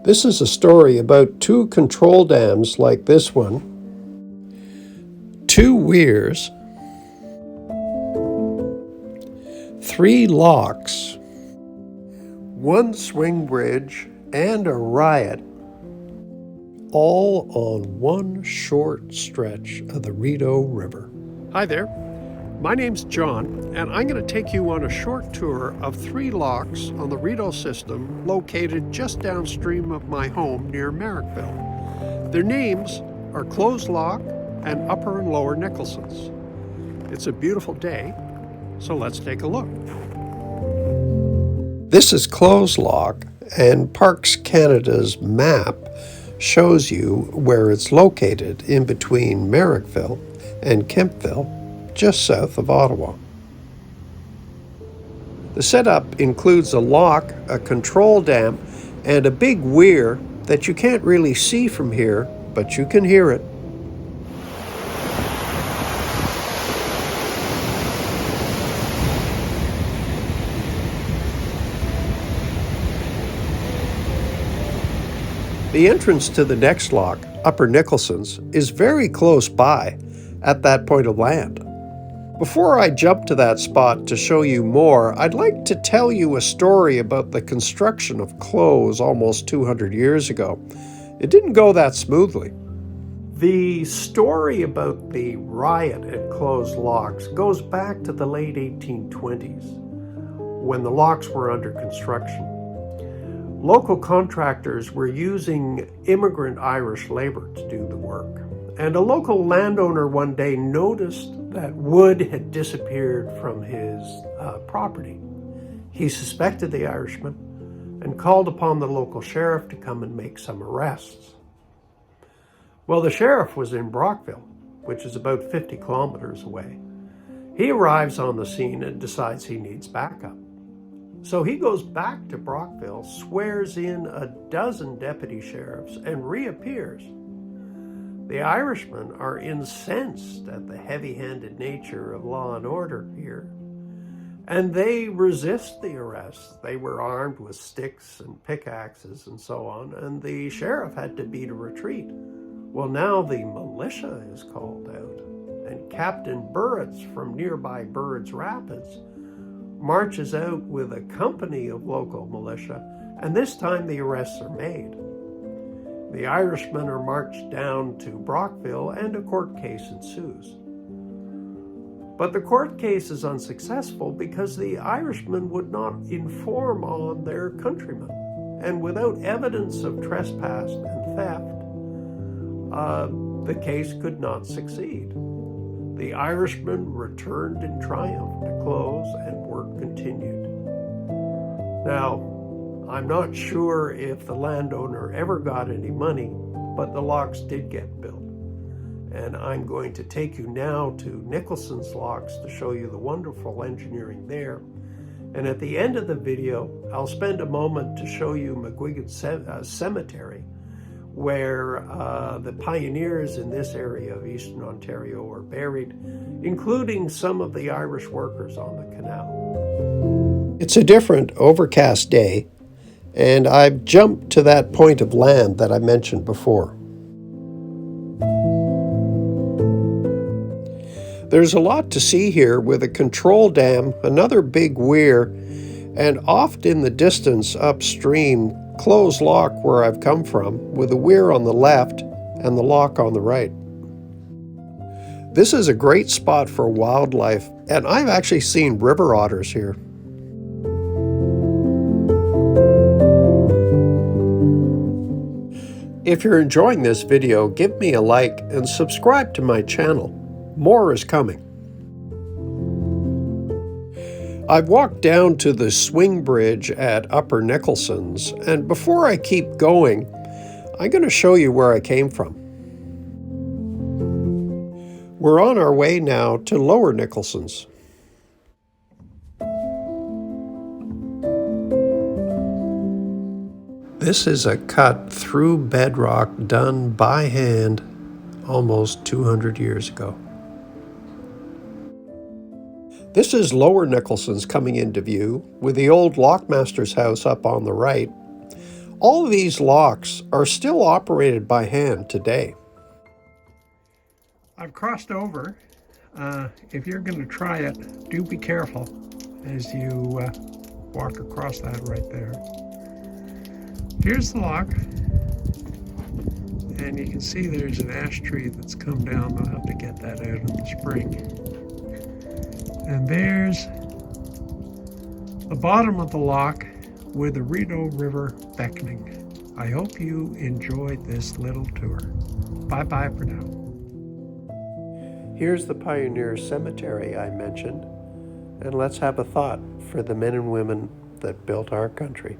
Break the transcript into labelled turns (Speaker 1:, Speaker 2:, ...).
Speaker 1: This is a story about two control dams like this one, two weirs, 3 locks, 1 swing bridge, and a riot, all on one short stretch of the Rideau River. Hi there, my name's John, and I'm going to take you on a short tour of 3 locks on the Rideau system located just downstream of my home near Merrickville. Their names are Clowes Lock and Upper and Lower Nicholsons. It's a beautiful day, so let's take a look. This is Clowes Lock, and ParksCanada's map shows you where it's located in between Merrickville and Kempville, just south of Ottawa. The setup includes a lock, a control dam, and a big weir that you can't really see from here, but you can hear it. The entrance to the next lock, Upper Nicholsons, is very close by at that point of land. Before I jump to that spot to show you more, I'd like to tell you a story about the construction of Clowes almost 200 years ago. It didn't go that smoothly. The story about the riot at Clowes Locks goes back to the late 1820s, when the locks were under construction. Local contractors were using immigrant Irish labor to do the work, and a local landowner one day noticed that wood had disappeared from his property. He suspected the Irishman and called upon the local sheriff to come and make some arrests. Well, the sheriff was in Brockville, which is about 50 kilometers away. He arrives on the scene and decides he needs backup. So he goes back to Brockville, swears in a dozen deputy sheriffs, and reappears. The Irishmen are incensed at the heavy-handed nature of law and order here, and they resist the arrest. They were armed with sticks and pickaxes and so on, and the sheriff had to beat a retreat. Well, now the militia is called out, and Captain Burritts from nearby Burrid's Rapids marches out with a company of local militia, and this time the arrests are made. The Irishmen are marched down to Brockville, and a court case ensues. But the court case is unsuccessful because the Irishmen would not inform on their countrymen, and without evidence of trespass and theft, the case could not succeed. The Irishmen returned in triumph to Clowes, and work continued. Now, I'm not sure if the landowner ever got any money, but the locks did get built. And I'm going to take you now to Nicholsons Locks to show you the wonderful engineering there. And at the end of the video, I'll spend a moment to show you McGuigan Cemetery, where the pioneers in this area of Eastern Ontario are buried, including some of the Irish workers on the canal. It's a different, overcast day, and I've jumped to that point of land that I mentioned before. There's a lot to see here with a control dam, another big weir, and off in the distance upstream, Clowes Lock, where I've come from, with a weir on the left and the lock on the right. This is a great spot for wildlife, and I've actually seen river otters here. If you're enjoying this video, give me a like and subscribe to my channel. More is coming. I've walked down to the swing bridge at Upper Nicholsons, and before I keep going, I'm going to show you where I came from. We're on our way now to Lower Nicholsons. This is a cut through bedrock done by hand almost 200 years ago. This is Lower Nicholsons coming into view, with the old lockmaster's house up on the right. All of these locks are still operated by hand today.
Speaker 2: I've crossed over. If you're going to try it, do be careful as you walk across that right there. Here's the lock, and you can see there's an ash tree that's come down. I'll have to get that out in the spring. And there's the bottom of the lock with the Rideau River beckoning. I hope you enjoyed this little tour. Bye-bye for now.
Speaker 1: Here's the Pioneer Cemetery I mentioned, and let's have a thought for the men and women that built our country.